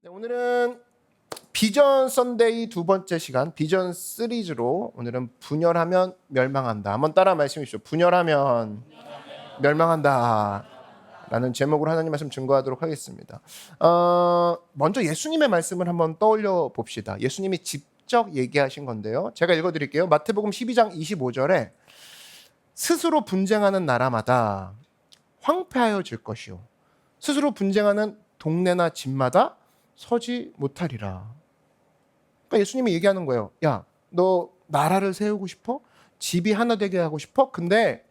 네, 오늘은 비전 썬데이 두 번째 시간 비전 시리즈로 오늘은 분열하면 멸망한다. 한번 따라 말씀해 주시죠. 분열하면 멸망한다. 라는 제목으로 하나님 말씀 증거하도록 하겠습니다. 먼저 예수님의 말씀을 한번 떠올려 봅시다. 예수님이 직접 얘기하신 건데요. 제가 읽어드릴게요. 마태복음 12장 25절에 스스로 분쟁하는 나라마다 황폐하여질 것이요 스스로 분쟁하는 동네나 집마다 서지 못하리라. 그러니까 예수님이 얘기하는 거예요. 야, 너 나라를 세우고 싶어? 집이 하나 되게 하고 싶어? 근데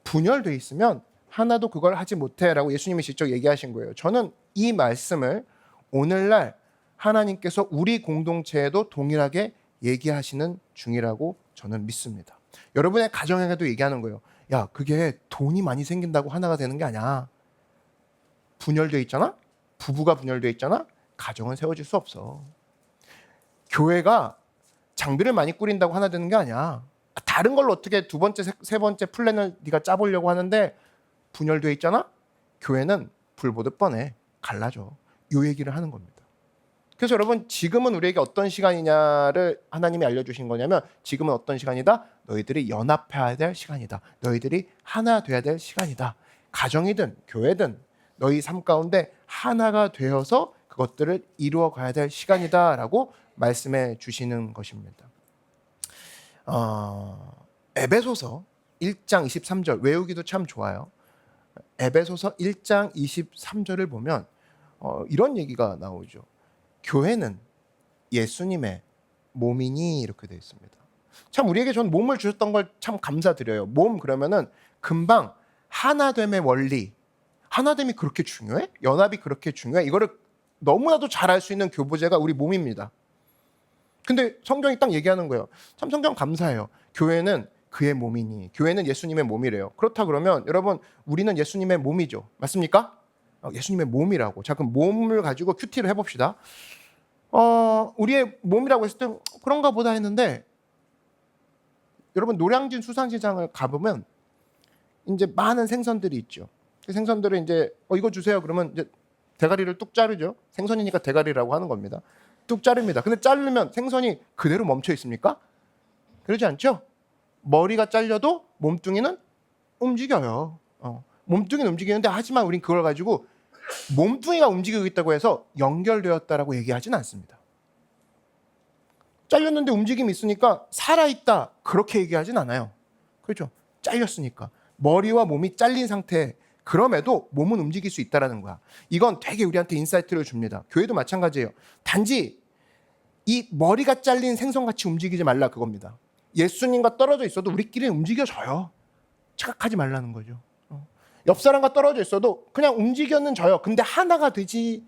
분열돼 있으면 하나도 그걸 하지 못해라고 예수님이 직접 얘기하신 거예요. 저는 이 말씀을 오늘날 하나님께서 우리 공동체에도 동일하게 얘기하시는 중이라고 저는 믿습니다. 여러분의 가정에도 얘기하는 거예요. 야, 그게 돈이 많이 생긴다고 하나가 되는 게 아니야. 분열돼 있잖아? 부부가 분열돼 있잖아? 가정은 세워질 수 없어. 교회가 장비를 많이 꾸린다고 하나 되는 게 아니야. 다른 걸로 어떻게 두 번째, 세 번째 플랜을 네가 짜보려고 하는데 분열돼 있잖아? 교회는 불 보듯 뻔해. 갈라져. 이 얘기를 하는 겁니다. 그래서 여러분, 지금은 우리에게 어떤 시간이냐를 하나님이 알려주신 거냐면, 지금은 어떤 시간이다? 너희들이 연합해야 될 시간이다. 너희들이 하나 돼야 될 시간이다. 가정이든 교회든 너희 삶 가운데 하나가 되어서 그것들을 이루어 가야 될 시간이다라고 말씀해 주시는 것입니다. 에베소서 1장 23절 외우기도 참 좋아요. 에베소서 1장 23절을 보면 이런 얘기가 나오죠. 교회는 예수님의 몸이니 이렇게 되어 있습니다. 참 우리에게 전 몸을 주셨던 걸 참 감사드려요. 몸 그러면은 금방 하나됨의 원리, 하나됨이 그렇게 중요해? 연합이 그렇게 중요해? 이거를 너무나도 잘 알 수 있는 교보제가 우리 몸입니다. 근데 성경이 딱 얘기하는 거예요. 참 성경 감사해요. 교회는 그의 몸이니, 교회는 예수님의 몸이래요. 그렇다 그러면 여러분, 우리는 예수님의 몸이죠. 맞습니까? 예수님의 몸이라고. 자, 그럼 몸을 가지고 큐티를 해봅시다. 우리의 몸이라고 했을 때 그런가 보다 했는데, 여러분 노량진 수산시장을 가보면 이제 많은 생선들이 있죠. 그 생선들을 이제 이거 주세요. 그러면 이제 대가리를 뚝 자르죠. 생선이니까 대가리라고 하는 겁니다. 뚝 자릅니다. 근데 자르면 생선이 그대로 멈춰 있습니까? 그러지 않죠? 머리가 잘려도 몸뚱이는 움직여요. 몸뚱이는 움직이는데, 하지만 우린 그걸 가지고 몸뚱이가 움직이고 있다고 해서 연결되었다라고 얘기하진 않습니다. 잘렸는데 움직임이 있으니까 살아있다 그렇게 얘기하진 않아요. 그렇죠? 잘렸으니까. 머리와 몸이 잘린 상태, 그럼에도 몸은 움직일 수 있다는 거야. 이건 되게 우리한테 인사이트를 줍니다. 교회도 마찬가지예요. 단지 이 머리가 잘린 생선같이 움직이지 말라 그겁니다. 예수님과 떨어져 있어도 우리끼리 움직여져요. 착각하지 말라는 거죠. 옆 사람과 떨어져 있어도 그냥 움직여는 져요. 근데 하나가 되지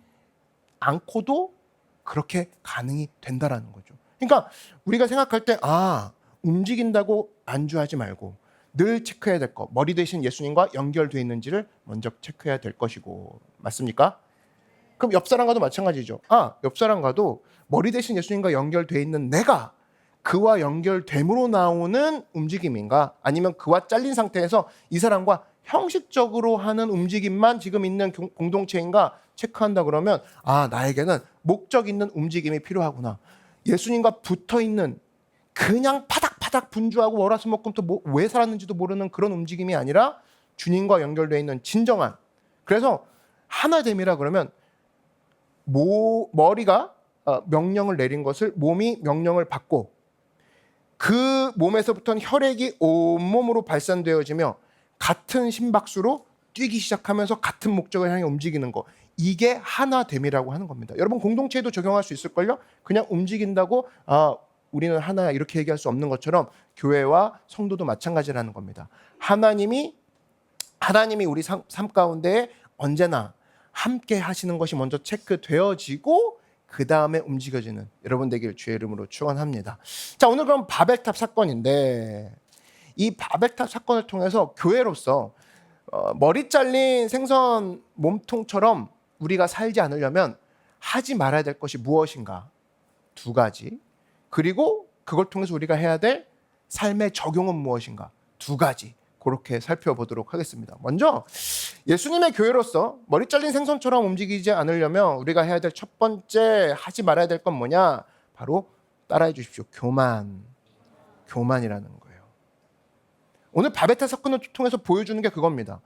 않고도 그렇게 가능이 된다라는 거죠. 그러니까 우리가 생각할 때 움직인다고 안주하지 말고 늘 체크해야 될 거, 머리 대신 예수님과 연결되어 있는지를 먼저 체크해야 될 것이고. 맞습니까? 그럼 옆 사람과도 마찬가지죠. 옆 사람과도 머리 대신 예수님과 연결되어 있는 내가 그와 연결됨으로 나오는 움직임인가, 아니면 그와 잘린 상태에서 이 사람과 형식적으로 하는 움직임만 지금 있는 공동체인가 체크한다 그러면, 나에게는 목적 있는 움직임이 필요하구나. 예수님과 붙어있는 그냥 파닥파닥 분주하고 월화수목금토 왜 살았는지도 모르는 그런 움직임이 아니라 주님과 연결되어 있는 진정한, 그래서 하나됨이라 그러면 머리가 명령을 내린 것을 몸이 명령을 받고 그 몸에서부터는 혈액이 온몸으로 발산되어지며 같은 심박수로 뛰기 시작하면서 같은 목적을 향해 움직이는 거, 이게 하나됨이라고 하는 겁니다. 여러분 공동체에도 적용할 수 있을걸요? 그냥 움직인다고 우리는 하나야 이렇게 얘기할 수 없는 것처럼 교회와 성도도 마찬가지라는 겁니다. 하나님이 우리 삶 가운데 언제나 함께 하시는 것이 먼저 체크되어지고 그 다음에 움직여지는 여러분 되기를 주의 이름으로 축원합니다. 자, 오늘 그럼 바벨탑 사건인데, 이 바벨탑 사건을 통해서 교회로서 머리 잘린 생선 몸통처럼 우리가 살지 않으려면 하지 말아야 될 것이 무엇인가? 두 가지. 그리고 그걸 통해서 우리가 해야 될 삶의 적용은 무엇인가? 두 가지. 그렇게 살펴보도록 하겠습니다. 먼저 예수님의 교회로서 머리 잘린 생선처럼 움직이지 않으려면 우리가 해야 될 첫 번째 하지 말아야 될 건 뭐냐? 바로 따라해 주십시오. 교만이라는 거예요. 오늘 바베타 사건을 통해서 보여주는 게 그겁니다.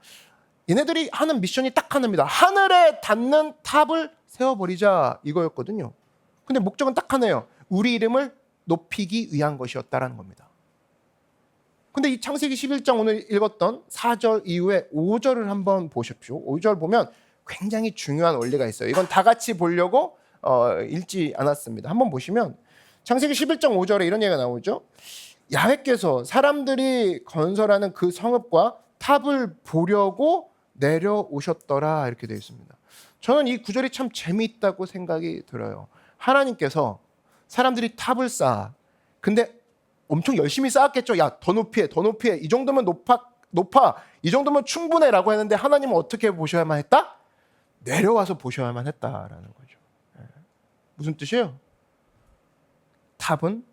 얘네들이 하는 미션이 딱 하나입니다. 하늘에 닿는 탑을 세워버리자 이거였거든요. 근데 목적은 딱 하나예요. 우리 이름을 높이기 위한 것이었다라는 겁니다. 근데 이 창세기 11장 오늘 읽었던 4절 이후에 5절을 한번 보십시오. 5절 보면 굉장히 중요한 원리가 있어요. 이건 다 같이 보려고 읽지 않았습니다. 한번 보시면 창세기 11장 5절에 이런 얘기가 나오죠. 야훼께서 사람들이 건설하는 그 성읍과 탑을 보려고 내려오셨더라 이렇게 되어 있습니다. 저는 이 구절이 참 재미있다고 생각이 들어요. 하나님께서 사람들이 탑을 쌓아. 근데 엄청 열심히 쌓았겠죠. 야, 더 높이 해, 더 높이 해. 이 정도면 높아. 이 정도면 충분해 라고 했는데 하나님은 어떻게 보셔야만 했다? 내려와서 보셔야만 했다라는 거죠. 무슨 뜻이에요? 탑은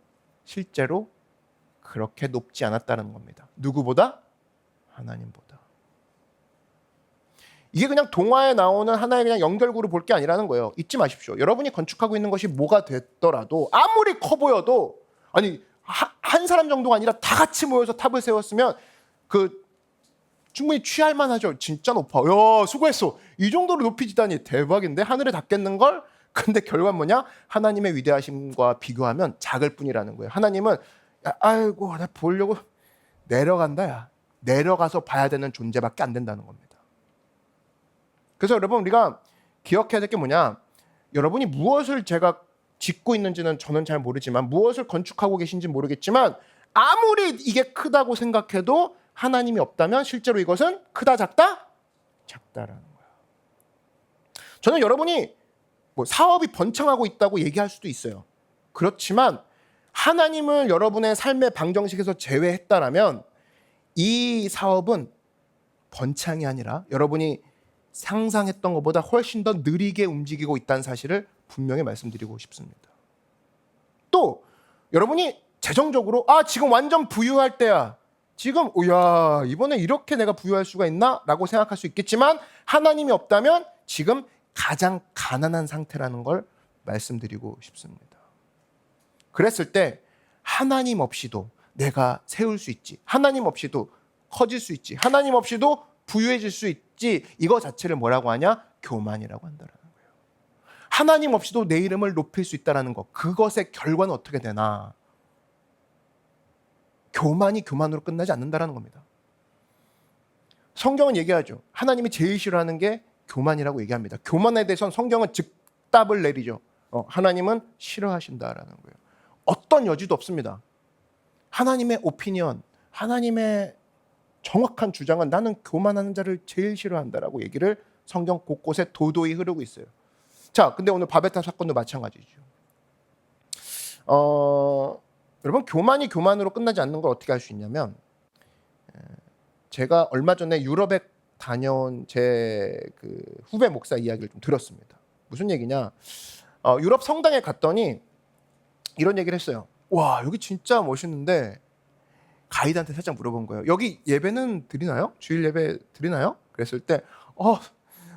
실제로 그렇게 높지 않았다는 겁니다. 누구보다? 하나님보다. 이게 그냥 동화에 나오는 하나의 그냥 연결고를 볼 게 아니라는 거예요. 잊지 마십시오. 여러분이 건축하고 있는 것이 뭐가 됐더라도 아무리 커 보여도 아니 한 사람 정도가 아니라 다 같이 모여서 탑을 세웠으면 충분히 취할 만하죠. 진짜 높아. 야, 수고했어. 이 정도로 높이 지다니 대박인데 하늘에 닿겠는 걸? 근데 결과는 뭐냐? 하나님의 위대하심과 비교하면 작을 뿐이라는 거예요. 하나님은 아이고 나 보려고 내려간다 야. 내려가서 봐야 되는 존재밖에 안 된다는 겁니다. 그래서 여러분 우리가 기억해야 될 게 뭐냐? 여러분이 무엇을 제가 짓고 있는지는 저는 잘 모르지만 무엇을 건축하고 계신지 모르겠지만 아무리 이게 크다고 생각해도 하나님이 없다면 실제로 이것은 크다 작다? 작다라는 거야. 저는 여러분이 사업이 번창하고 있다고 얘기할 수도 있어요. 그렇지만 하나님을 여러분의 삶의 방정식에서 제외했다라면 이 사업은 번창이 아니라 여러분이 상상했던 것보다 훨씬 더 느리게 움직이고 있다는 사실을 분명히 말씀드리고 싶습니다. 또 여러분이 재정적으로 지금 완전 부유할 때야. 지금 야 이번에 이렇게 내가 부유할 수가 있나? 라고 생각할 수 있겠지만 하나님이 없다면 지금 가장 가난한 상태라는 걸 말씀드리고 싶습니다. 그랬을 때 하나님 없이도 내가 세울 수 있지. 하나님 없이도 커질 수 있지. 하나님 없이도 부유해질 수 있지. 이거 자체를 뭐라고 하냐? 교만이라고 한다라는 거예요. 하나님 없이도 내 이름을 높일 수 있다는 것. 그것의 결과는 어떻게 되나? 교만이 교만으로 끝나지 않는다라는 겁니다. 성경은 얘기하죠. 하나님이 제일 싫어하는 게 교만이라고 얘기합니다. 교만에 대해서는 성경은 즉답을 내리죠. 하나님은 싫어하신다라는 거예요. 어떤 여지도 없습니다. 하나님의 오피니언, 하나님의 정확한 주장은 나는 교만하는 자를 제일 싫어한다라고 얘기를 성경 곳곳에 도도히 흐르고 있어요. 자, 근데 오늘 바베타 사건도 마찬가지죠. 여러분 교만이 교만으로 끝나지 않는 걸 어떻게 알 수 있냐면 제가 얼마 전에 유럽에 다녀온 제 후배 목사 이야기를 좀 들었습니다. 무슨 얘기냐? 유럽 성당에 갔더니 이런 얘기를 했어요. 와 여기 진짜 멋있는데 가이드한테 살짝 물어본 거예요. 여기 예배는 드리나요? 주일 예배 드리나요? 그랬을 때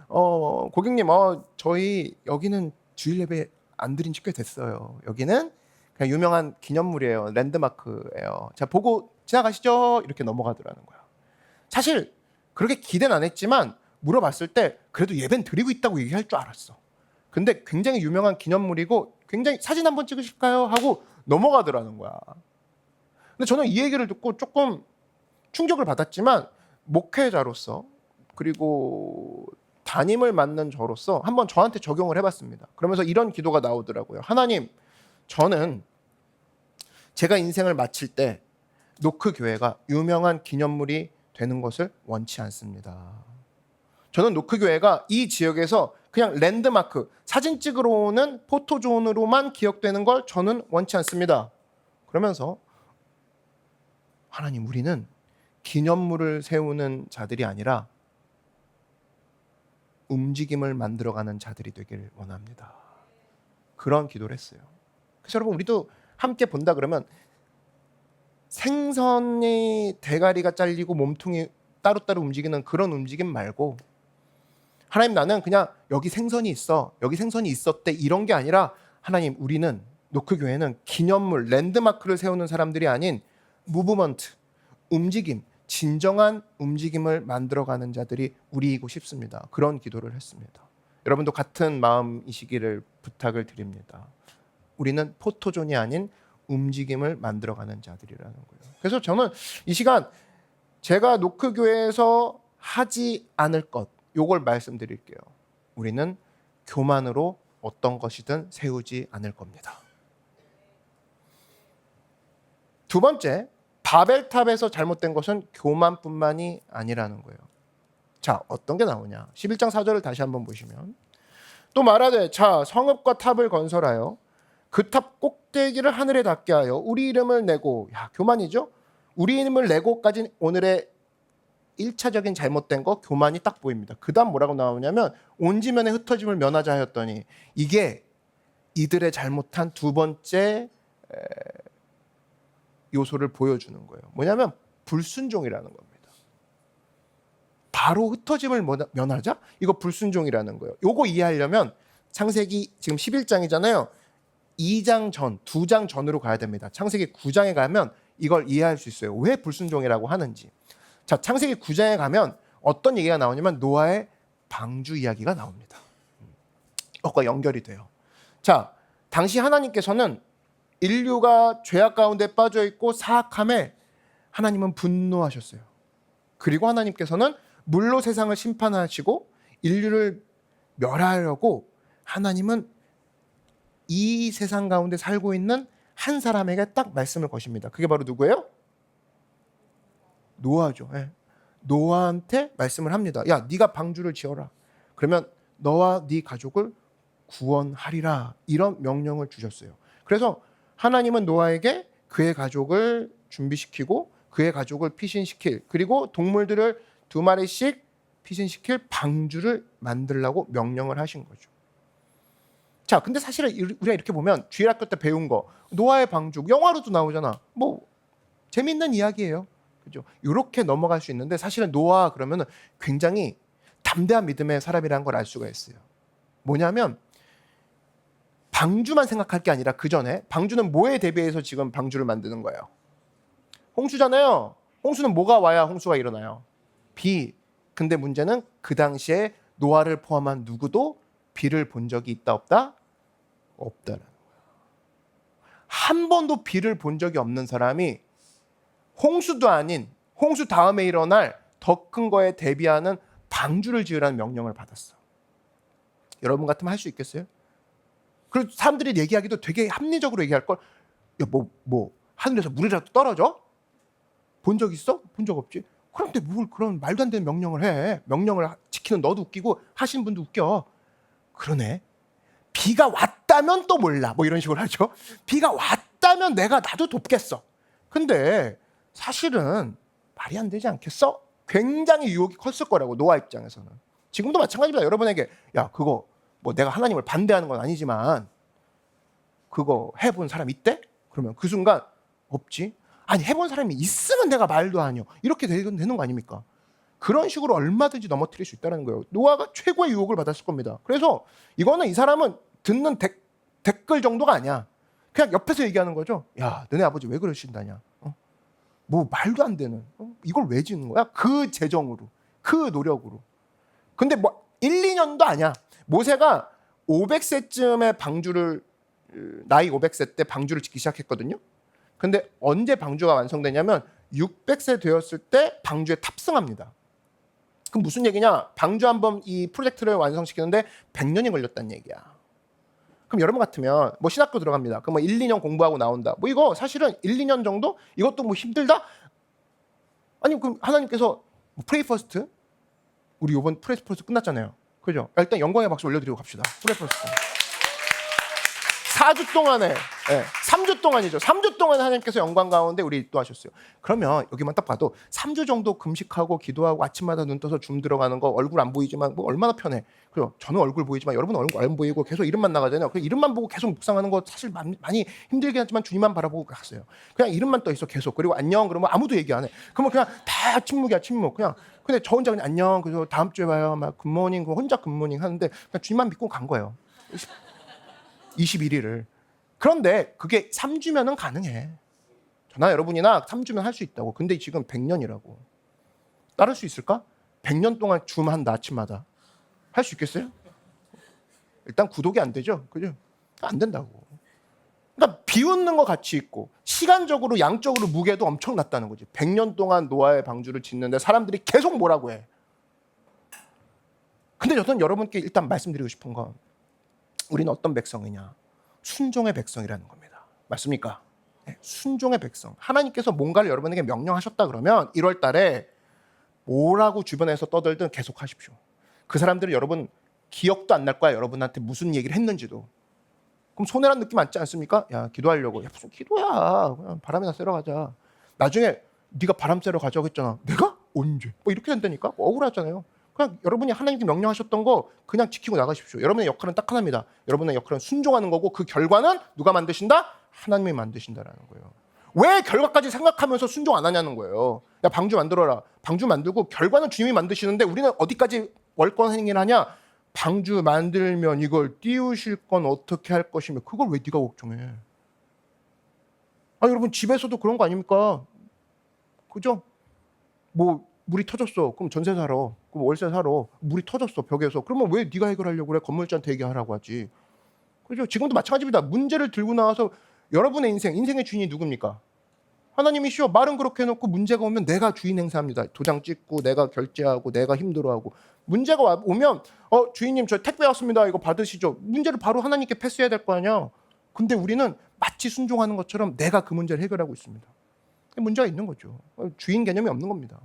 고객님 저희 여기는 주일 예배 안 드린 지 꽤 됐어요. 여기는 그냥 유명한 기념물이에요. 랜드마크예요. 자 보고 지나가시죠. 이렇게 넘어가더라는 거야. 사실 그렇게 기대는 안 했지만 물어봤을 때 그래도 예배는 드리고 있다고 얘기할 줄 알았어. 근데 굉장히 유명한 기념물이고 굉장히 사진 한번 찍으실까요? 하고 넘어가더라는 거야. 근데 저는 이 얘기를 듣고 조금 충격을 받았지만 목회자로서 그리고 담임을 맡는 저로서 한번 저한테 적용을 해봤습니다. 그러면서 이런 기도가 나오더라고요. 하나님, 저는 제가 인생을 마칠 때 노크 교회가 유명한 기념물이 되는 것을 원치 않습니다. 저는 노크 교회가 이 지역에서 그냥 랜드마크, 사진 찍으러 오는 포토존으로만 기억되는 걸 저는 원치 않습니다. 그러면서 하나님, 우리는 기념물을 세우는 자들이 아니라 움직임을 만들어가는 자들이 되길 원합니다. 그런 기도를 했어요. 그래서 여러분 우리도 함께 본다 그러면 생선이 대가리가 잘리고 몸통이 따로따로 움직이는 그런 움직임 말고 하나님, 나는 그냥 여기 생선이 있어, 여기 생선이 있었대, 이런 게 아니라 하나님, 우리는 노크교회는 기념물, 랜드마크를 세우는 사람들이 아닌 무브먼트, 움직임, 진정한 움직임을 만들어가는 자들이 우리이고 싶습니다. 그런 기도를 했습니다. 여러분도 같은 마음이시기를 부탁을 드립니다. 우리는 포토존이 아닌 움직임을 만들어가는 자들이라는 거예요. 그래서 저는 이 시간 제가 노크교회에서 하지 않을 것, 요걸 말씀드릴게요. 우리는 교만으로 어떤 것이든 세우지 않을 겁니다. 두 번째, 바벨탑에서 잘못된 것은 교만뿐만이 아니라는 거예요. 자, 어떤 게 나오냐? 11장 4절을 다시 한번 보시면, 또 말하되 자, 성읍과 탑을 건설하여 그 탑 꼭대기를 하늘에 닿게 하여 우리 이름을 내고, 야, 교만이죠? 우리 이름을 내고까지는 오늘의 1차적인 잘못된 거, 교만이 딱 보입니다. 그 다음 뭐라고 나오냐면, 온 지면에 흩어짐을 면하자 하였더니, 이게 이들의 잘못한 두 번째 요소를 보여주는 거예요. 뭐냐면 불순종이라는 겁니다. 바로 흩어짐을 면하자? 이거 불순종이라는 거예요. 요거 이해하려면 창세기 지금 11장이잖아요. 2장 전, 2장 전으로 가야 됩니다. 창세기 9장에 가면 이걸 이해할 수 있어요. 왜 불순종이라고 하는지. 자, 창세기 9장에 가면 어떤 얘기가 나오냐면 노아의 방주 이야기가 나옵니다. 그것과 연결이 돼요. 자, 당시 하나님께서는 인류가 죄악 가운데 빠져 있고 사악함에 하나님은 분노하셨어요. 그리고 하나님께서는 물로 세상을 심판하시고 인류를 멸하려고 하나님은 이 세상 가운데 살고 있는 한 사람에게 딱 말씀을 거십니다. 그게 바로 누구예요? 노아죠. 네. 노아한테 말씀을 합니다. 야, 네가 방주를 지어라. 그러면 너와 네 가족을 구원하리라. 이런 명령을 주셨어요. 그래서 하나님은 노아에게 그의 가족을 준비시키고 그의 가족을 피신시킬, 그리고 동물들을 2마리씩 피신시킬 방주를 만들라고 명령을 하신 거죠. 자, 근데 사실은 우리가 이렇게 보면 주일학교 때 배운 거, 노아의 방주, 영화로도 나오잖아. 뭐 재밌는 이야기예요. 그죠? 이렇게 넘어갈 수 있는데, 사실은 노아 그러면 굉장히 담대한 믿음의 사람이라는 걸 알 수가 있어요. 뭐냐면 방주만 생각할 게 아니라 그 전에, 방주는 뭐에 대비해서 지금 방주를 만드는 거예요? 홍수잖아요. 홍수는 뭐가 와야 홍수가 일어나요? 비. 근데 문제는 그 당시에 노아를 포함한 누구도 비를 본 적이 있다 없다? 없다라는 거예요. 한 번도 비를 본 적이 없는 사람이 홍수도 아닌, 홍수 다음에 일어날 더 큰 거에 대비하는 방주를 지으라는 명령을 받았어. 여러분 같으면 할 수 있겠어요? 그리고 사람들이 얘기하기도 되게 합리적으로 얘기할 걸. 야, 하늘에서 물이라도 떨어져? 본 적 있어? 본 적 없지. 그런데 뭘 그런 말도 안 되는 명령을 해. 명령을 지키는 너도 웃기고 하신 분도 웃겨. 그러네. 비가 왔다면 또 몰라. 뭐 이런 식으로 하죠. 비가 왔다면 나도 돕겠어. 근데 사실은 말이 안 되지 않겠어? 굉장히 유혹이 컸을 거라고, 노아 입장에서는. 지금도 마찬가지입니다. 여러분에게 야, 그거 뭐 내가 하나님을 반대하는 건 아니지만 그거 해본 사람 있대? 그러면 그 순간 없지. 아니, 해본 사람이 있으면 내가 말도 아니요. 이렇게 되는 거 아닙니까? 그런 식으로 얼마든지 넘어뜨릴 수 있다는 거예요. 노아가 최고의 유혹을 받았을 겁니다. 그래서 이거는 이 사람은 듣는 댓글 정도가 아니야. 그냥 옆에서 얘기하는 거죠. 야, 너네 아버지 왜 그러신다냐? 뭐 말도 안 되는, 이걸 왜 짓는 거야? 그 재정으로, 그 노력으로. 근데 뭐 1, 2년도 아니야. 모세가 500세쯤에 방주를, 나이 500세 때 방주를 짓기 시작했거든요. 근데 언제 방주가 완성되냐면 600세 되었을 때 방주에 탑승합니다. 그럼 무슨 얘기냐? 방주 한번 이 프로젝트를 완성시키는데 100년이 걸렸다는 얘기야. 그럼 여러분 같으면 뭐 신학교 들어갑니다. 그럼 뭐 1, 2년 공부하고 나온다. 뭐 이거 사실은 1, 2년 정도? 이것도 뭐 힘들다? 아니, 그럼 하나님께서 프레이 퍼스트, 우리 이번 프레이 퍼스트 끝났잖아요. 그죠? 일단 영광의 박수 올려드리고 갑시다. 프레이 퍼스트. 4주 동안에 3주 동안이죠. 3주 동안 하나님께서 영광 가운데 우리 인도하셨어요. 그러면 여기만 딱 봐도 3주 정도 금식하고 기도하고 아침마다 눈 떠서 줌 들어가는 거 얼굴 안 보이지만 뭐 얼마나 편해. 그리고 저는 얼굴 보이지만 여러분은 얼굴 안 보이고 계속 이름만 나가잖아요. 그 이름만 보고 계속 묵상하는 거 사실 많이 힘들긴 하지만 주님만 바라보고 갔어요. 그냥 이름만 떠 있어 계속. 그리고 안녕 그러면 아무도 얘기 안 해. 그러면 그냥 다 침묵이야 침묵. 그냥 근데 저 혼자 그냥 안녕 그래서 다음 주에 봐요. 막 굿모닝 혼자 굿모닝 하는데 그냥 주님만 믿고 간 거예요. 21일을. 그런데 그게 3주면은 가능해. 저나 여러분이나 3주면 할 수 있다고. 근데 지금 100년이라고. 따를 수 있을까? 100년 동안 줌 한다 아침마다. 할 수 있겠어요? 일단 구독이 안 되죠. 그죠? 안 된다고. 그러니까 비웃는 거 같이 있고 시간적으로 양적으로 무게도 엄청 낮다는 거지. 100년 동안 노아의 방주를 짓는데 사람들이 계속 뭐라고 해. 근데 저는 여러분께 일단 말씀드리고 싶은 건 우리는 어떤 백성이냐? 순종의 백성이라는 겁니다. 맞습니까? 네, 순종의 백성. 하나님께서 뭔가를 여러분에게 명령하셨다 그러면 1월 달에 뭐라고 주변에서 떠들든 계속 하십시오. 그 사람들은 여러분 기억도 안 날 거야. 여러분한테 무슨 얘기를 했는지도. 그럼 손해란 느낌 않지 않습니까? 야 기도하려고. 야 무슨 기도야. 그냥 바람이나 쐬러 가자. 나중에 네가 바람 쐬러 가자고 했잖아. 내가? 언제? 뭐 이렇게 된다니까? 억울하잖아요. 그냥 여러분이 하나님께 명령하셨던 거 그냥 지키고 나가십시오. 여러분의 역할은 딱 하나입니다. 여러분의 역할은 순종하는 거고 그 결과는 누가 만드신다? 하나님이 만드신다라는 거예요. 왜 결과까지 생각하면서 순종 안 하냐는 거예요. 야 방주 만들어라. 방주 만들고 결과는 주님이 만드시는데 우리는 어디까지 월권 행위를 하냐? 방주 만들면 이걸 띄우실 건 어떻게 할 것이며 그걸 왜 네가 걱정해? 여러분 집에서도 그런 거 아닙니까? 그죠? 뭐 물이 터졌어. 그럼 전세 살아. 그럼 월세 살아. 물이 터졌어 벽에서. 그러면 왜 네가 해결하려고 그래? 건물주한테 얘기하라고 하지. 그죠? 지금도 마찬가지입니다. 문제를 들고 나와서 여러분의 인생의 주인이 누굽니까? 하나님이시여. 말은 그렇게 해놓고 문제가 오면 내가 주인 행사합니다. 도장 찍고 내가 결제하고 내가 힘들어하고. 문제가 오면 주인님 저 택배 왔습니다. 이거 받으시죠. 문제를 바로 하나님께 패스해야 될 거 아니야. 근데 우리는 마치 순종하는 것처럼 내가 그 문제를 해결하고 있습니다. 문제가 있는 거죠. 주인 개념이 없는 겁니다.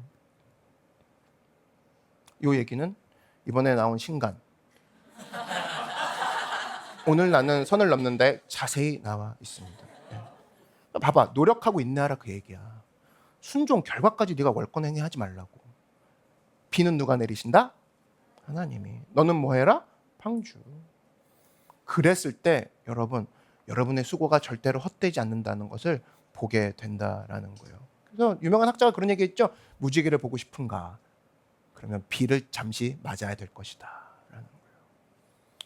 이 얘기는 이번에 나온 신간 오늘 나는 선을 넘는데 자세히 나와 있습니다. 네. 봐봐 노력하고 인내하라 그 얘기야. 순종 결과까지 네가 월권행위 하지 말라고. 비는 누가 내리신다? 하나님이. 너는 뭐 해라? 방주. 그랬을 때 여러분의 수고가 절대로 헛되지 않는다는 것을 보게 된다라는 거예요. 그래서 유명한 학자가 그런 얘기했죠. 무지개를 보고 싶은가? 그러면 비를 잠시 맞아야 될 것이다 라는 거예요.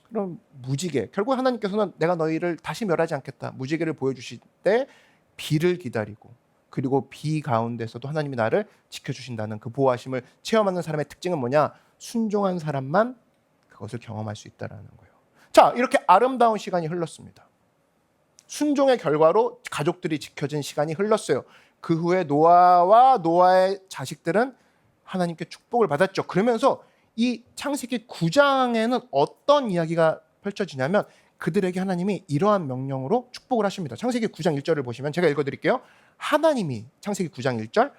그럼 무지개 결국 하나님께서는 내가 너희를 다시 멸하지 않겠다. 무지개를 보여주실 때 비를 기다리고 그리고 비 가운데서도 하나님이 나를 지켜주신다는 그 보호하심을 체험하는 사람의 특징은 뭐냐? 순종한 사람만 그것을 경험할 수 있다는 거예요. 자, 이렇게 아름다운 시간이 흘렀습니다. 순종의 결과로 가족들이 지켜진 시간이 흘렀어요. 그 후에 노아와 노아의 자식들은 하나님께 축복을 받았죠. 그러면서 이 창세기 9장에는 어떤 이야기가 펼쳐지냐면 그들에게 하나님이 이러한 명령으로 축복을 하십니다. 창세기 9장 1절을 보시면 제가 읽어드릴게요. 하나님이 창세기 9장 1절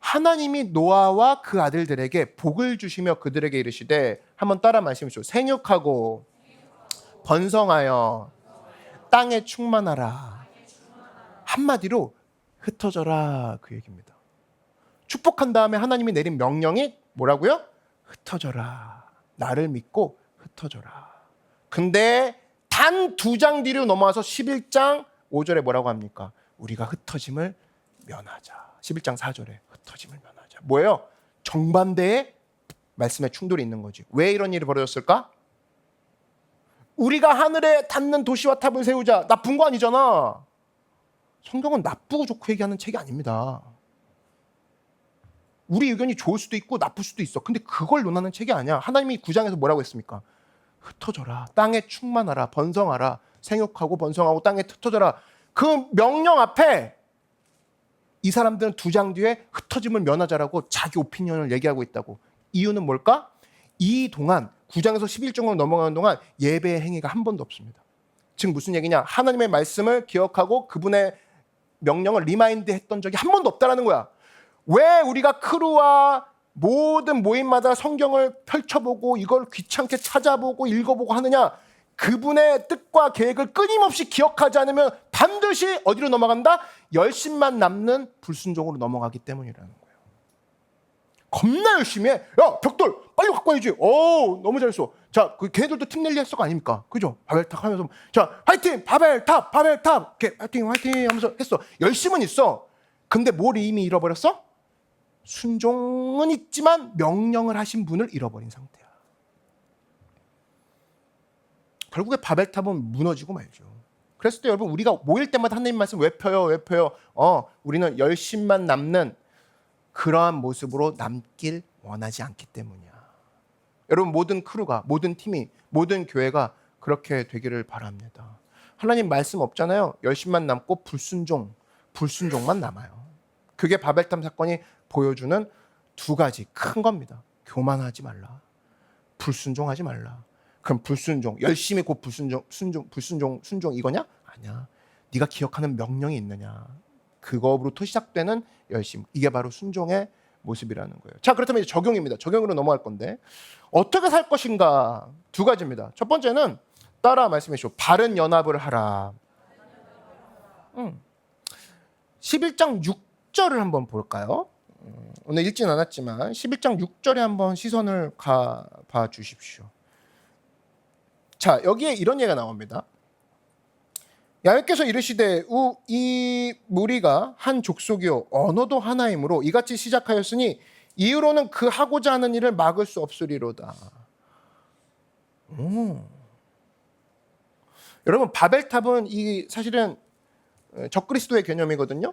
하나님이 노아와 그 아들들에게 복을 주시며 그들에게 이르시되 한번 따라 말씀해주시오. 생육하고 번성하여 땅에 충만하라. 한마디로 흩어져라 그 얘기입니다. 축복한 다음에 하나님이 내린 명령이 뭐라고요? 흩어져라. 나를 믿고 흩어져라. 근데 단 2장 뒤로 넘어와서 11장 5절에 뭐라고 합니까? 우리가 흩어짐을 면하자. 11장 4절에 흩어짐을 면하자. 뭐예요? 정반대의 말씀에 충돌이 있는 거지. 왜 이런 일이 벌어졌을까? 우리가 하늘에 닿는 도시와 탑을 세우자. 나쁜 거 아니잖아. 성경은 나쁘고 좋고 얘기하는 책이 아닙니다. 우리 의견이 좋을 수도 있고 나쁠 수도 있어. 근데 그걸 논하는 책이 아니야. 하나님이 9장에서 뭐라고 했습니까? 흩어져라. 땅에 충만하라. 번성하라. 생육하고 번성하고 땅에 흩어져라. 그 명령 앞에 이 사람들은 2장 뒤에 흩어짐을 면하자라고 자기 오피니언을 얘기하고 있다고. 이유는 뭘까? 이 동안 9장에서 11장으로 넘어가는 동안 예배의 행위가 한 번도 없습니다. 즉 무슨 얘기냐? 하나님의 말씀을 기억하고 그분의 명령을 리마인드 했던 적이 한 번도 없다라는 거야. 왜 우리가 크루와 모든 모임마다 성경을 펼쳐보고 이걸 귀찮게 찾아보고 읽어보고 하느냐? 그분의 뜻과 계획을 끊임없이 기억하지 않으면 반드시 어디로 넘어간다? 열심만 남는 불순종으로 넘어가기 때문이라는 거예요. 겁나 열심히 해. 야, 벽돌 빨리 갖고 와야지. 오, 너무 잘했어. 자, 그 걔네들도 팀 랠리 했을 거 아닙니까? 그죠? 바벨탑 하면서 자, 화이팅! 바벨탑! 바벨탑! 이렇게 화이팅! 화이팅! 하면서 했어. 열심은 있어. 근데 뭘 이미 잃어버렸어? 순종은 있지만 명령을 하신 분을 잃어버린 상태야. 결국에 바벨탑은 무너지고 말죠. 그랬을 때 여러분, 우리가 모일 때마다 하나님 말씀 왜 펴요? 왜 펴요? 우리는 열심만 남는 그러한 모습으로 남길 원하지 않기 때문이야. 여러분, 모든 크루가, 모든 팀이, 모든 교회가 그렇게 되기를 바랍니다. 하나님 말씀 없잖아요. 열심만 남고 불순종만 남아요. 그게 바벨탑 사건이 보여주는 두 가지 큰 겁니다. 교만하지 말라. 불순종하지 말라. 그럼 불순종, 열심히 곧 순종 이거냐? 아니야. 네가 기억하는 명령이 있느냐? 그거부터 시작되는 열심. 이게 바로 순종의 모습이라는 거예요. 자, 그렇다면 이제 적용입니다. 적용으로 넘어갈 건데 어떻게 살 것인가? 두 가지입니다. 첫 번째는 따라 말씀해 주시오. 바른 연합을 하라. 11장 6절을 한번 볼까요? 오늘 읽진 않았지만 11장 6절에 한번 시선을 가봐 주십시오. 자, 여기에 이런 얘기가 나옵니다. 야훼께서 이르시되 이 무리가 한 족속이요 언어도 하나이므로 이같이 시작하였으니 이후로는 그 하고자 하는 일을 막을 수 없으리로다. 여러분, 바벨탑은 이 사실은 적그리스도의 개념이거든요.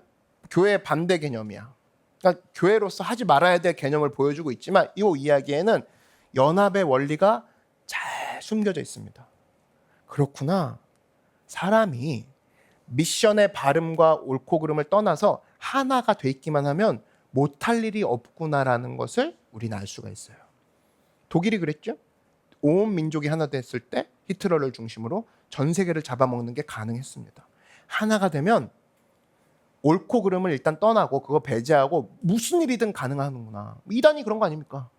교회 반대 개념이야. 그러니까 교회로서 하지 말아야 될 개념을 보여주고 있지만 이 이야기에는 연합의 원리가 잘 숨겨져 있습니다. 그렇구나. 사람이 미션의 바름과 옳고 그름을 떠나서 하나가 돼 있기만 하면 못할 일이 없구나라는 것을 우리는 알 수가 있어요. 독일이 그랬죠. 온 민족이 하나 됐을 때 히틀러를 중심으로 전 세계를 잡아먹는 게 가능했습니다. 하나가 되면 옳고 그름을 일단 떠나고 그거 배제하고 무슨 일이든 가능하는구나. 이단이 그런 거 아닙니까?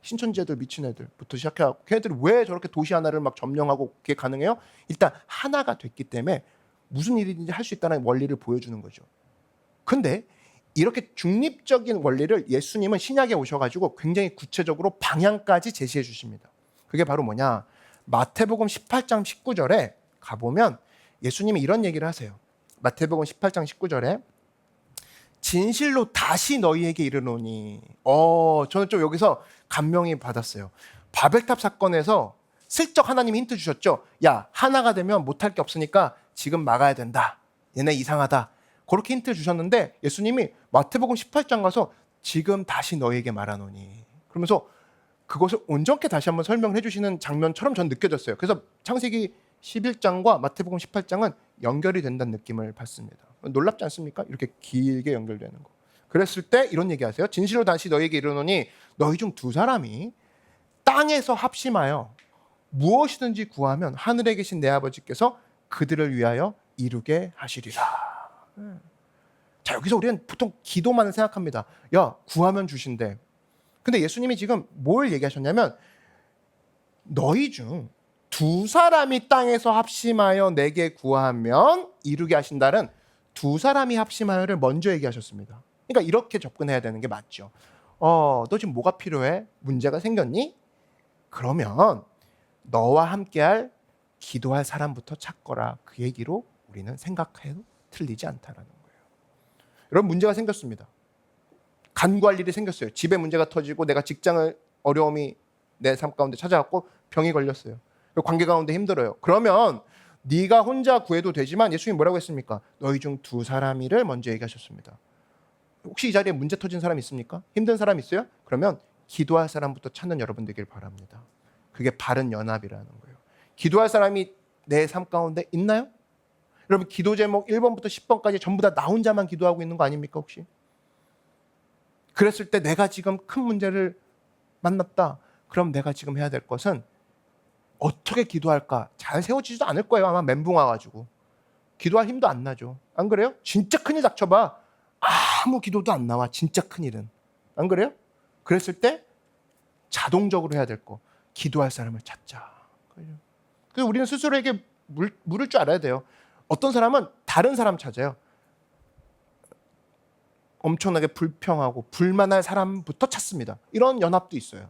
신천지애들 미친 애들부터 시작해갖고 걔네들이 왜 저렇게 도시 하나를 막 점령하고 그게 가능해요? 일단 하나가 됐기 때문에 무슨 일이든지 할 수 있다는 원리를 보여주는 거죠. 근데 이렇게 중립적인 원리를 예수님은 신약에 오셔가지고 굉장히 구체적으로 방향까지 제시해 주십니다. 그게 바로 뭐냐? 마태복음 18장 19절에 가보면 예수님이 이런 얘기를 하세요. 마태복음 18장 19절에 진실로 다시 너희에게 이르노니. 저는 좀 여기서 감명이 받았어요. 바벨탑 사건에서 슬쩍 하나님이 힌트 주셨죠. 야, 하나가 되면 못할 게 없으니까 지금 막아야 된다. 얘네 이상하다. 그렇게 힌트 주셨는데 예수님이 마태복음 18장 가서 지금 다시 너희에게 말하노니. 그러면서 그것을 온전케 다시 한번 설명을 해주시는 장면처럼 전 느껴졌어요. 그래서 창세기 11장과 마태복음 18장은 연결이 된다는 느낌을 받습니다. 놀랍지 않습니까? 이렇게 길게 연결되는 거. 그랬을 때 이런 얘기하세요. 진실로 다시 너희에게 이르노니 너희 중 두 사람이 땅에서 합심하여 무엇이든지 구하면 하늘에 계신 내 아버지께서 그들을 위하여 이루게 하시리라. 자, 여기서 우리는 보통 기도만을 생각합니다. 야, 구하면 주신대. 근데 예수님이 지금 뭘 얘기하셨냐면 너희 중 두 사람이 땅에서 합심하여 내게 구하면 이루게 하신다는 두 사람이 합심하여를 먼저 얘기하셨습니다. 그러니까 이렇게 접근해야 되는 게 맞죠. 너 지금 뭐가 필요해? 문제가 생겼니? 그러면 너와 함께할 기도할 사람부터 찾거라. 그 얘기로 우리는 생각해도 틀리지 않다라는 거예요. 여러분, 문제가 생겼습니다. 간구할 일이 생겼어요. 집에 문제가 터지고 내가 직장을 어려움이 내 삶 가운데 찾아왔고 병이 걸렸어요. 관계 가운데 힘들어요. 그러면 네가 혼자 구해도 되지만 예수님이 뭐라고 했습니까? 너희 중 두 사람이를 먼저 얘기하셨습니다. 혹시 이 자리에 문제 터진 사람 있습니까? 힘든 사람 있어요? 그러면 기도할 사람부터 찾는 여러분 되길 바랍니다. 그게 바른 연합이라는 거예요. 기도할 사람이 내 삶 가운데 있나요? 여러분, 기도 제목 1번부터 10번까지 전부 다 나 혼자만 기도하고 있는 거 아닙니까 혹시? 그랬을 때 내가 지금 큰 문제를 만났다. 그럼 내가 지금 해야 될 것은 어떻게 기도할까? 잘 세워지지도 않을 거예요. 아마 멘붕 와가지고. 기도할 힘도 안 나죠. 안 그래요? 진짜 큰일 닥쳐봐. 아무 기도도 안 나와. 진짜 큰일은. 안 그래요? 그랬을 때 자동적으로 해야 될 거. 기도할 사람을 찾자. 그래서 우리는 스스로에게 물을 줄 알아야 돼요. 어떤 사람은 다른 사람 찾아요. 엄청나게 불평하고 불만할 사람부터 찾습니다. 이런 연합도 있어요.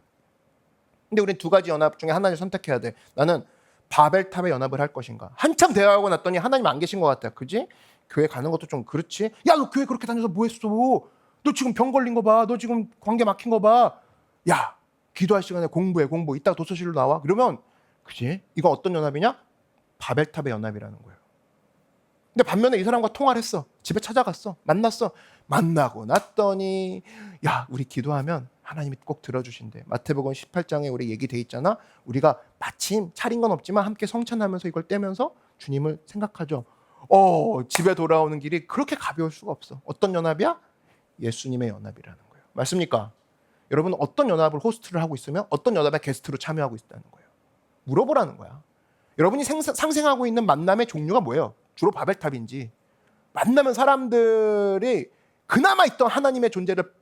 근데 우리는 두 가지 연합 중에 하나를 선택해야 돼. 나는 바벨탑의 연합을 할 것인가. 한참 대화하고 났더니 하나님 안 계신 것 같아. 그지? 교회 가는 것도 좀 그렇지. 야, 너 교회 그렇게 다녀서 뭐 했어? 너 지금 병 걸린 거 봐. 너 지금 관계 막힌 거 봐. 야, 기도할 시간에 공부해. 이따가 도서실로 나와. 그러면 그지? 이거 어떤 연합이냐? 바벨탑의 연합이라는 거예요. 근데 반면에 이 사람과 통화를 했어. 집에 찾아갔어. 만났어. 만나고 났더니 야, 우리 기도하면 하나님이 꼭 들어주신대. 마태복음 18장에 우리 얘기돼 있잖아. 우리가 마침 차린 건 없지만 함께 성찬하면서 이걸 떼면서 주님을 생각하죠. 집에 돌아오는 길이 그렇게 가벼울 수가 없어. 어떤 연합이야? 예수님의 연합이라는 거예요. 맞습니까? 여러분 어떤 연합을 호스트를 하고 있으면 어떤 연합에 게스트로 참여하고 있다는 거예요. 물어보라는 거야. 여러분이 상생하고 있는 만남의 종류가 뭐예요? 주로 바벨탑인지, 만나면 사람들이 그나마 있던 하나님의 존재를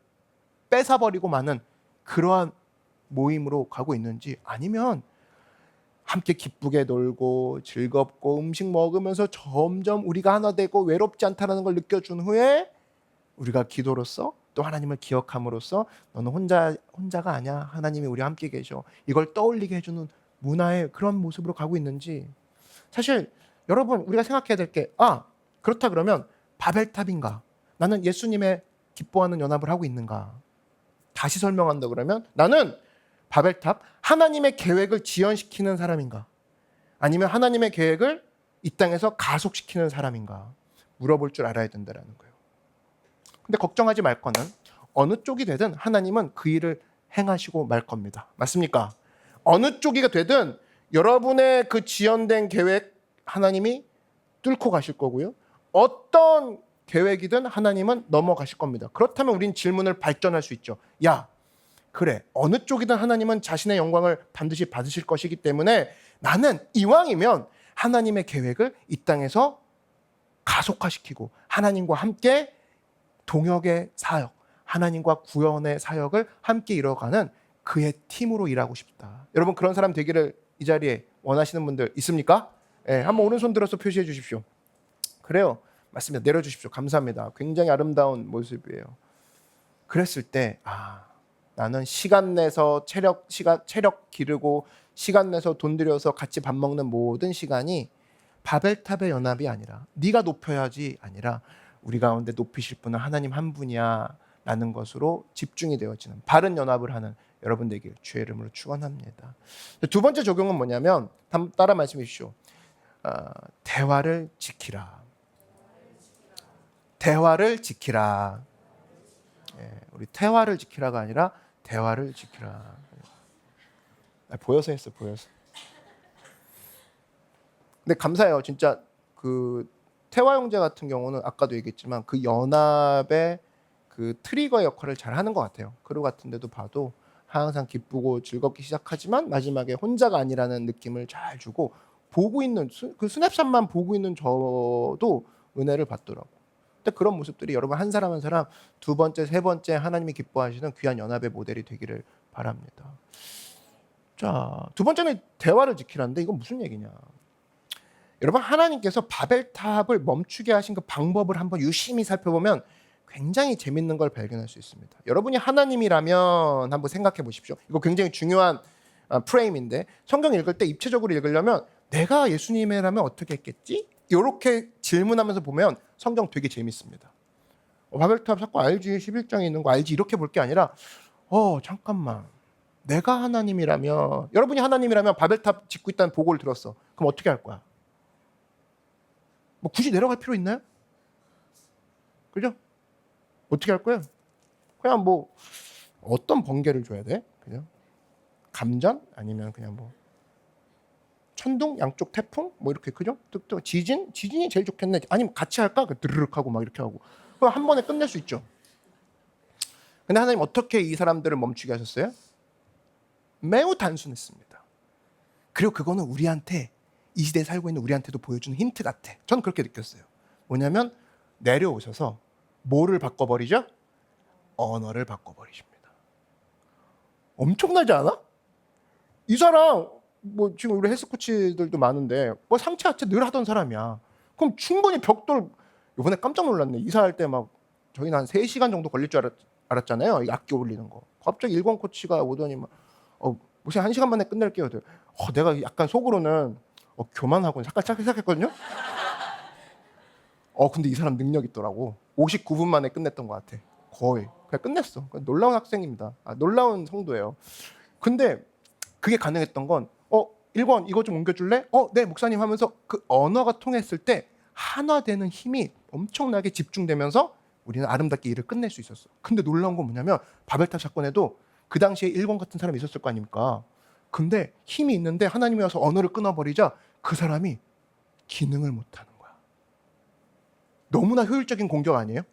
뺏어버리고 마는 그러한 모임으로 가고 있는지, 아니면 함께 기쁘게 놀고 즐겁고 음식 먹으면서 점점 우리가 하나 되고 외롭지 않다는 걸 느껴준 후에 우리가 기도로서 또 하나님을 기억함으로써 너는 혼자가 아니야. 하나님이 우리와 함께 계셔. 이걸 떠올리게 해주는 문화의 그런 모습으로 가고 있는지. 사실 여러분 우리가 생각해야 될 게 그렇다 그러면 바벨탑인가? 나는 예수님의 기뻐하는 연합을 하고 있는가? 다시 설명한다 그러면 나는 바벨탑, 하나님의 계획을 지연시키는 사람인가? 아니면 하나님의 계획을 이 땅에서 가속시키는 사람인가? 물어볼 줄 알아야 된다는 거예요. 근데 걱정하지 말 거는 어느 쪽이 되든 하나님은 그 일을 행하시고 말 겁니다. 맞습니까? 어느 쪽이 되든 여러분의 그 지연된 계획 하나님이 뚫고 가실 거고요. 어떤 계획이든 하나님은 넘어가실 겁니다. 그렇다면 우린 질문을 발전할 수 있죠. 야, 그래. 어느 쪽이든 하나님은 자신의 영광을 반드시 받으실 것이기 때문에 나는 이왕이면 하나님의 계획을 이 땅에서 가속화시키고 하나님과 함께 동역의 사역, 하나님과 구원의 사역을 함께 이뤄가는 그의 팀으로 일하고 싶다. 여러분 그런 사람 되기를 이 자리에 원하시는 분들 있습니까? 한번 오른손 들어서 표시해 주십시오. 그래요. 맞습니다. 내려주십시오. 감사합니다. 굉장히 아름다운 모습이에요. 그랬을 때 나는 시간 내서 체력 기르고 시간 내서 돈 들여서 같이 밥 먹는 모든 시간이 바벨탑의 연합이 아니라 네가 높여야지 아니라 우리 가운데 높이실 분은 하나님 한 분이야 라는 것으로 집중이 되어지는 바른 연합을 하는 여러분 되길 주의 이름으로 축원합니다. 두 번째 적용은 뭐냐면 따라 말씀해 주십시오. 대화를 지키라. 대화를 지키라. 우리 태화를 지키라가 아니라 대화를 지키라. 보여서 했어, 보여서. 근데 감사해요. 진짜 그 태화 형제 같은 경우는 아까도 얘기했지만 그 연합의 그 트리거 역할을 잘 하는 것 같아요. 그루 같은 데도 봐도 항상 기쁘고 즐겁게 시작하지만 마지막에 혼자가 아니라는 느낌을 잘 주고 보고 있는 그 스냅샷만 보고 있는 저도 은혜를 받더라고. 근데 그런 모습들이 여러분 한 사람 한 사람 두 번째, 세 번째 하나님이 기뻐하시는 귀한 연합의 모델이 되기를 바랍니다. 자, 두 번째는 대화를 지키라는데 이건 무슨 얘기냐? 여러분 하나님께서 바벨탑을 멈추게 하신 그 방법을 한번 유심히 살펴보면 굉장히 재밌는 걸 발견할 수 있습니다. 여러분이 하나님이라면 한번 생각해 보십시오. 이거 굉장히 중요한 프레임인데 성경 읽을 때 입체적으로 읽으려면 내가 예수님이라면 어떻게 했겠지? 이렇게 질문하면서 보면 성경 되게 재밌습니다. 바벨탑 사건 알지? 11장에 있는 거 알지? 이렇게 볼 게 아니라 잠깐만. 내가 하나님이라면 여러분이 하나님이라면 바벨탑 짓고 있다는 보고를 들었어. 그럼 어떻게 할 거야? 뭐 굳이 내려갈 필요 있나요? 그죠? 어떻게 할 거예요? 그냥 뭐 어떤 번개를 줘야 돼? 그냥 감전 아니면 그냥 뭐 천둥 양쪽 태풍 뭐 이렇게 그죠? 또 지진이 제일 좋겠네. 아니면 같이 할까? 드르륵 하고 막 이렇게 하고 그럼 한 번에 끝낼 수 있죠. 근데 하나님 어떻게 이 사람들을 멈추게 하셨어요? 매우 단순했습니다. 그리고 그거는 우리한테 이 시대에 살고 있는 우리한테도 보여주는 힌트 같아. 저는 그렇게 느꼈어요. 뭐냐면 내려오셔서 뭐를 바꿔버리죠? 언어를 바꿔버리십니다. 엄청나지 않아? 이 사람 뭐 지금 우리 헬스 코치들도 많은데 뭐 상체 하체 늘 하던 사람이야. 그럼 충분히 벽돌. 이번에 깜짝 놀랐네. 이사할 때 막 저희는 한 3시간 정도 걸릴 줄 알았잖아요. 이 악기 올리는 거. 갑자기 일본 코치가 오더니 막 무슨 1시간 만에 끝낼게요. 내가 약간 속으로는 교만하고 잠깐 생각했거든요. 근데 이 사람 능력 있더라고. 59분 만에 끝냈던 것 같아. 거의. 그냥 끝냈어. 놀라운 학생입니다. 놀라운 성도예요. 근데 그게 가능했던 건 1권 이거 좀 옮겨줄래? 네 목사님 하면서 그 언어가 통했을 때 한화되는 힘이 엄청나게 집중되면서 우리는 아름답게 일을 끝낼 수 있었어. 근데 놀라운 건 뭐냐면 바벨탑 사건에도 그 당시에 1권 같은 사람이 있었을 거 아닙니까? 근데 힘이 있는데 하나님이 와서 언어를 끊어버리자 그 사람이 기능을 못하는 거야. 너무나 효율적인 공격 아니에요?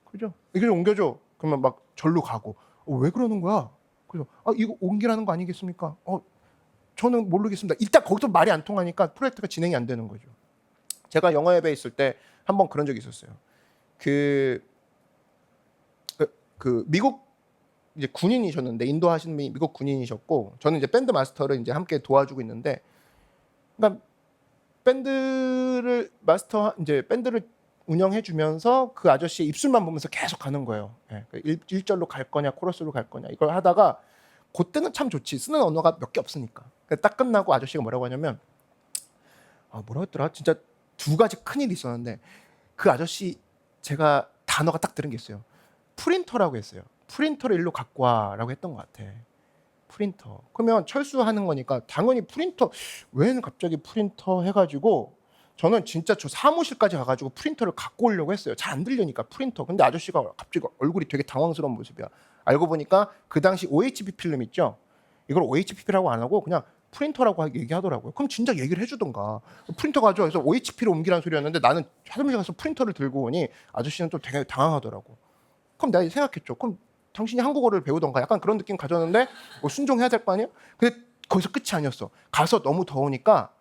그죠? 이거 좀 옮겨줘. 그러면 막 절로 가고. 왜 그러는 거야? 그래서 이거 옮기라는 거 아니겠습니까? 저는 모르겠습니다. 일단 거기서 말이 안 통하니까 프로젝트가 진행이 안 되는 거죠. 제가 영어 예배 있을 때 한번 그런 적이 있었어요. 그 미국 이제 군인이셨는데 인도하시는 분이 미국 군인이셨고 저는 이제 밴드 마스터를 이제 함께 도와주고 있는데, 그러니까 밴드를 운영해주면서 그 아저씨의 입술만 보면서 계속 가는 거예요. 1절로 갈 거냐 코러스로 갈 거냐 이걸 하다가 그때는 참 좋지. 쓰는 언어가 몇 개 없으니까. 딱 끝나고 아저씨가 뭐라고 하냐면 뭐라고 했더라? 진짜 2가지 큰일이 있었는데 그 아저씨 제가 단어가 딱 들은 게 있어요. 프린터라고 했어요. 프린터를 일로 갖고 와라고 했던 것 같아. 프린터. 그러면 철수하는 거니까 당연히 프린터. 왜 갑자기 프린터 해가지고 저는 진짜 저 사무실까지 가가지고 프린터를 갖고 오려고 했어요. 잘 안 들리니까 프린터. 근데 아저씨가 갑자기 얼굴이 되게 당황스러운 모습이야. 알고 보니까 그 당시 OHP 필름 있죠. 이걸 OHP라고 안 하고 그냥 프린터라고 얘기하더라고요. 그럼 진짜 얘기를 해주던가. 프린터 가져와서 OHP로 옮기라는 소리였는데 나는 사무실 가서 프린터를 들고 오니 아저씨는 좀 되게 당황하더라고. 그럼 내가 생각했죠. 그럼 당신이 한국어를 배우던가 약간 그런 느낌 가졌는데 순종해야 될 거 아니에요? 근데 거기서 끝이 아니었어. 가서 너무 더우니까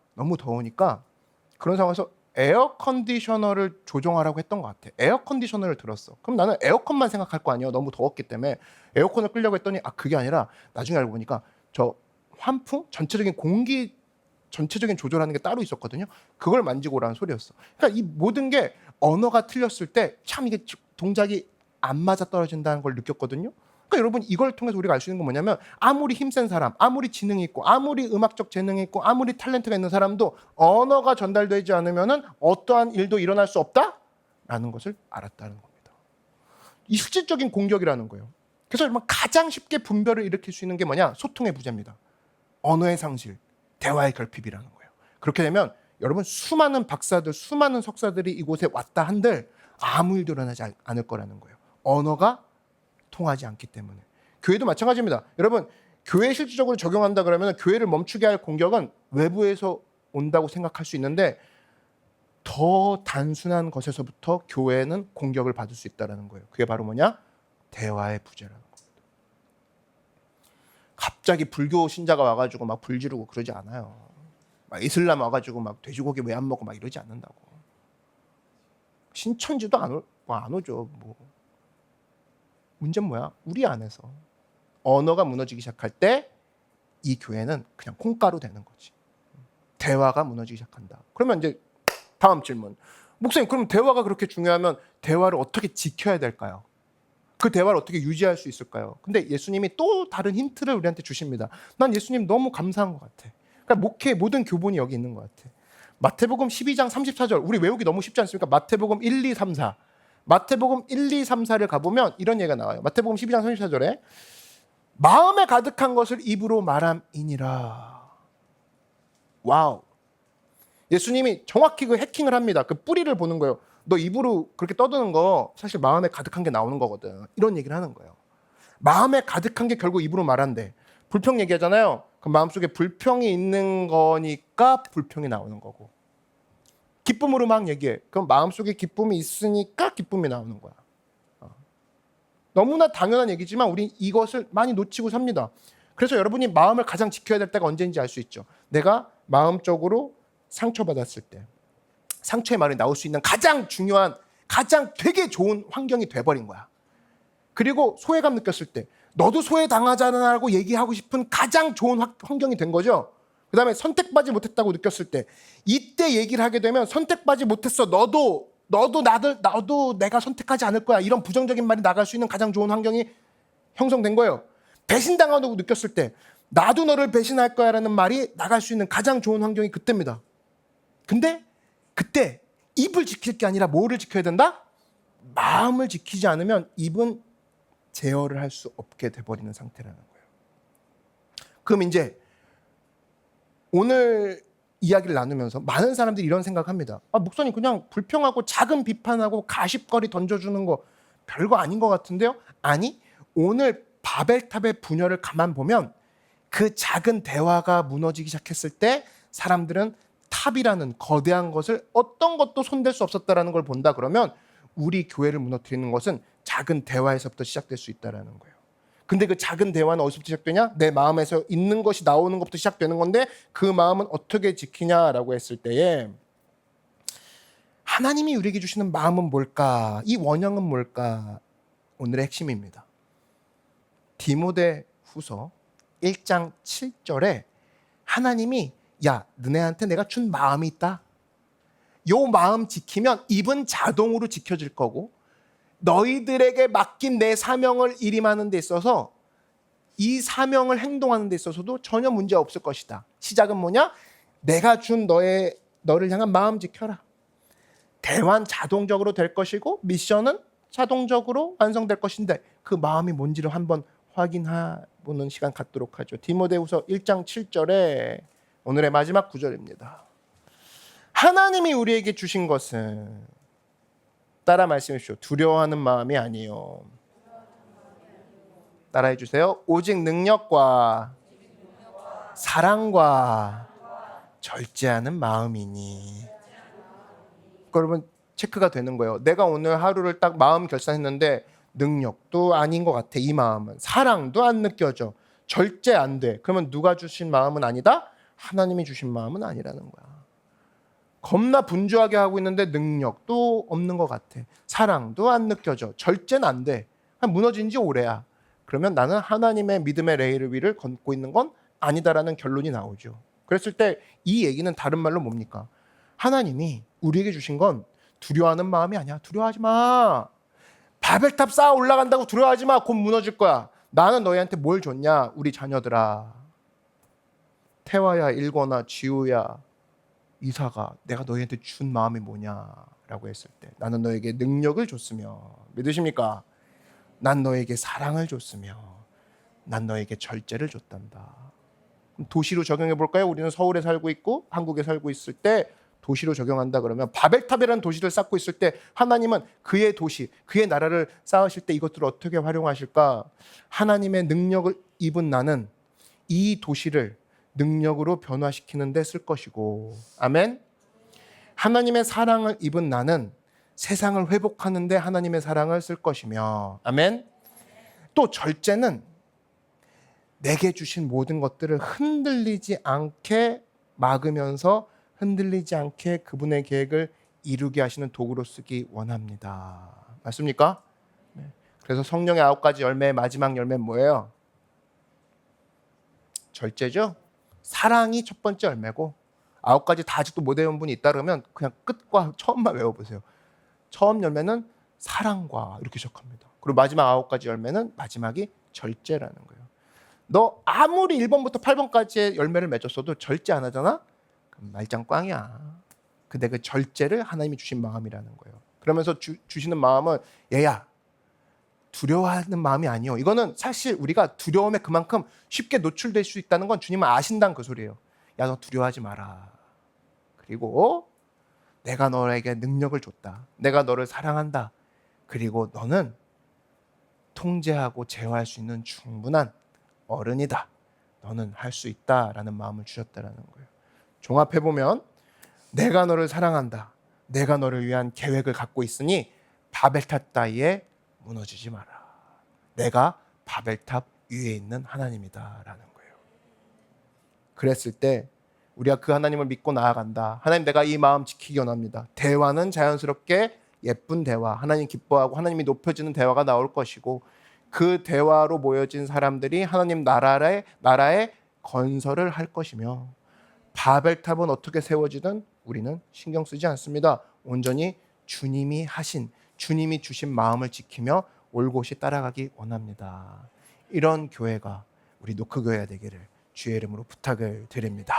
그런 상황에서 에어 컨디셔너를 조종하라고 했던 것 같아. 에어 컨디셔너를 들었어. 그럼 나는 에어컨만 생각할 거 아니에요. 너무 더웠기 때문에 에어컨을 끌려고 했더니 그게 아니라 나중에 알고 보니까 저 환풍 전체적인 공기 전체적인 조절하는 게 따로 있었거든요. 그걸 만지고 오라는 소리였어. 그러니까 이 모든 게 언어가 틀렸을 때 참 이게 동작이 안 맞아 떨어진다는 걸 느꼈거든요. 그러니까 여러분 이걸 통해서 우리가 알 수 있는 건 뭐냐면 아무리 힘센 사람, 아무리 지능이 있고 아무리 음악적 재능이 있고 아무리 탤런트가 있는 사람도 언어가 전달되지 않으면 어떠한 일도 일어날 수 없다라는 것을 알았다는 겁니다. 이 실질적인 공격이라는 거예요. 그래서 여러분 가장 쉽게 분별을 일으킬 수 있는 게 뭐냐? 소통의 부재입니다. 언어의 상실, 대화의 결핍이라는 거예요. 그렇게 되면 여러분 수많은 박사들, 수많은 석사들이 이곳에 왔다 한들 아무 일도 일어나지 않을 거라는 거예요. 언어가 통하지 않기 때문에. 교회도 마찬가지입니다. 여러분 교회에 실질적으로 적용한다 그러면 교회를 멈추게 할 공격은 외부에서 온다고 생각할 수 있는데 더 단순한 것에서부터 교회는 공격을 받을 수 있다는 거예요. 그게 바로 뭐냐? 대화의 부재라는 겁니다. 갑자기 불교 신자가 와가지고 막 불 지르고 그러지 않아요. 막 이슬람 와가지고 막 돼지고기 왜 안 먹고 막 이러지 않는다고. 신천지도 안 오죠. 뭐. 문제는 뭐야? 우리 안에서 언어가 무너지기 시작할 때 이 교회는 그냥 콩가루 되는 거지. 대화가 무너지기 시작한다. 그러면 이제 다음 질문. 목사님, 그럼 대화가 그렇게 중요하면 대화를 어떻게 지켜야 될까요? 그 대화를 어떻게 유지할 수 있을까요? 근데 예수님이 또 다른 힌트를 우리한테 주십니다. 난 예수님 너무 감사한 것 같아. 그러니까 목회 모든 교본이 여기 있는 것 같아. 마태복음 12장 34절. 우리 외우기 너무 쉽지 않습니까? 마태복음 1, 2, 3, 4. 마태복음 1, 2, 3, 4를 가보면 이런 얘기가 나와요. 마태복음 12장 34절에 마음에 가득한 것을 입으로 말함이니라. 와우. 예수님이 정확히 그 해킹을 합니다. 그 뿌리를 보는 거예요. 너 입으로 그렇게 떠드는 거 사실 마음에 가득한 게 나오는 거거든. 이런 얘기를 하는 거예요. 마음에 가득한 게 결국 입으로 말한대. 불평 얘기하잖아요. 그 마음속에 불평이 있는 거니까 불평이 나오는 거고. 기쁨으로 막 얘기해. 그럼 마음속에 기쁨이 있으니까 기쁨이 나오는 거야. 너무나 당연한 얘기지만 우리 이것을 많이 놓치고 삽니다. 그래서 여러분이 마음을 가장 지켜야 될 때가 언제인지 알 수 있죠. 내가 마음적으로 상처받았을 때 상처의 말이 나올 수 있는 가장 중요한 가장 되게 좋은 환경이 돼버린 거야. 그리고 소외감 느꼈을 때 너도 소외당하잖아라고 얘기하고 싶은 가장 좋은 환경이 된 거죠. 그 다음에 선택받지 못했다고 느꼈을 때, 이때 얘기를 하게 되면 선택받지 못했어, 너도 내가 선택하지 않을 거야, 이런 부정적인 말이 나갈 수 있는 가장 좋은 환경이 형성된 거예요. 배신당하다고 느꼈을 때 나도 너를 배신할 거야 라는 말이 나갈 수 있는 가장 좋은 환경이 그때입니다. 근데 그때 입을 지킬 게 아니라 뭐를 지켜야 된다? 마음을 지키지 않으면 입은 제어를 할 수 없게 돼버리는 상태라는 거예요. 그럼 이제 오늘 이야기를 나누면서 많은 사람들이 이런 생각합니다. 목사님 그냥 불평하고 작은 비판하고 가십거리 던져주는 거 별거 아닌 것 같은데요? 아니, 오늘 바벨탑의 분열을 가만 보면 그 작은 대화가 무너지기 시작했을 때 사람들은 탑이라는 거대한 것을 어떤 것도 손댈 수 없었다라는 걸 본다 그러면 우리 교회를 무너뜨리는 것은 작은 대화에서부터 시작될 수 있다라는 거예요. 근데 그 작은 대화는 어디서부터 시작되냐? 내 마음에서 있는 것이 나오는 것부터 시작되는 건데 그 마음은 어떻게 지키냐라고 했을 때에 하나님이 우리에게 주시는 마음은 뭘까? 이 원형은 뭘까? 오늘의 핵심입니다. 디모데후서 1장 7절에 하나님이 야, 너네한테 내가 준 마음이 있다. 요 마음 지키면 입은 자동으로 지켜질 거고 너희들에게 맡긴 내 사명을 일임하는 데 있어서 이 사명을 행동하는 데 있어서도 전혀 문제 없을 것이다. 시작은 뭐냐? 내가 준 너를 향한 마음 지켜라. 대화는 자동적으로 될 것이고 미션은 자동적으로 완성될 것인데 그 마음이 뭔지를 한번 확인해보는 시간 갖도록 하죠. 디모데후서 1장 7절에 오늘의 마지막 구절입니다. 하나님이 우리에게 주신 것은 따라 말씀해 주십시오. 두려워하는 마음이 아니요. 따라해 주세요. 오직 능력과 사랑과 절제하는 마음이니. 여러분 체크가 되는 거예요. 내가 오늘 하루를 딱 마음 결산했는데 능력도 아닌 것 같아. 이 마음은 사랑도 안 느껴져. 절제 안 돼. 그러면 누가 주신 마음은 아니다? 하나님이 주신 마음은 아니라는 거야. 겁나 분주하게 하고 있는데 능력도 없는 것 같아. 사랑도 안 느껴져. 절제는 안 돼. 무너진 지 오래야. 그러면 나는 하나님의 믿음의 레일 위를 걷고 있는 건 아니다라는 결론이 나오죠. 그랬을 때 이 얘기는 다른 말로 뭡니까? 하나님이 우리에게 주신 건 두려워하는 마음이 아니야. 두려워하지 마. 바벨탑 쌓아 올라간다고 두려워하지 마. 곧 무너질 거야. 나는 너희한테 뭘 줬냐? 우리 자녀들아. 태화야, 일권아, 지우야, 이사가 내가 너희한테 준 마음이 뭐냐라고 했을 때 나는 너에게 능력을 줬으며 믿으십니까? 난 너에게 사랑을 줬으며 난 너에게 절제를 줬단다. 도시로 적용해 볼까요? 우리는 서울에 살고 있고 한국에 살고 있을 때 도시로 적용한다 그러면 바벨탑이라는 도시를 쌓고 있을 때 하나님은 그의 도시, 그의 나라를 쌓으실 때 이것들을 어떻게 활용하실까? 하나님의 능력을 입은 나는 이 도시를 능력으로 변화시키는 데 쓸 것이고, 아멘. 하나님의 사랑을 입은 나는 세상을 회복하는 데 하나님의 사랑을 쓸 것이며, 아멘. 또 절제는 내게 주신 모든 것들을 흔들리지 않게 막으면서 흔들리지 않게 그분의 계획을 이루게 하시는 도구로 쓰기 원합니다. 맞습니까? 그래서 성령의 9가지 열매의 마지막 열매는 뭐예요? 절제죠. 사랑이 첫 번째 열매고 9가지 다 아직도 못 외운 분이 있다 그러면 그냥 끝과 처음만 외워보세요. 처음 열매는 사랑과 이렇게 시작합니다. 그리고 마지막 9가지 열매는 마지막이 절제라는 거예요. 너 아무리 1번부터 8번까지의 열매를 맺었어도 절제 안 하잖아? 그럼 말짱 꽝이야. 근데 그 절제를 하나님이 주신 마음이라는 거예요. 그러면서 주시는 마음은 얘야 두려워하는 마음이 아니요. 이거는 사실 우리가 두려움에 그만큼 쉽게 노출될 수 있다는 건 주님은 아신다는 그 소리예요. 야, 너 두려워하지 마라. 그리고 내가 너에게 능력을 줬다. 내가 너를 사랑한다. 그리고 너는 통제하고 제어할 수 있는 충분한 어른이다. 너는 할 수 있다라는 마음을 주셨다라는 거예요. 종합해보면 내가 너를 사랑한다. 내가 너를 위한 계획을 갖고 있으니 바벨탑 따위에 무너지지 마라. 내가 바벨탑 위에 있는 하나님이다라는 거예요. 그랬을 때 우리가 그 하나님을 믿고 나아간다. 하나님 내가 이 마음 지키기 원합니다. 대화는 자연스럽게 예쁜 대화, 하나님 기뻐하고 하나님이 높여지는 대화가 나올 것이고 그 대화로 모여진 사람들이 하나님 나라의 건설을 할 것이며 바벨탑은 어떻게 세워지든 우리는 신경 쓰지 않습니다. 온전히 주님이 하신, 주님이 주신 마음을 지키며 올곧이 따라가기 원합니다. 이런 교회가 우리 노크교회가 되기를 주의 이름으로 부탁을 드립니다.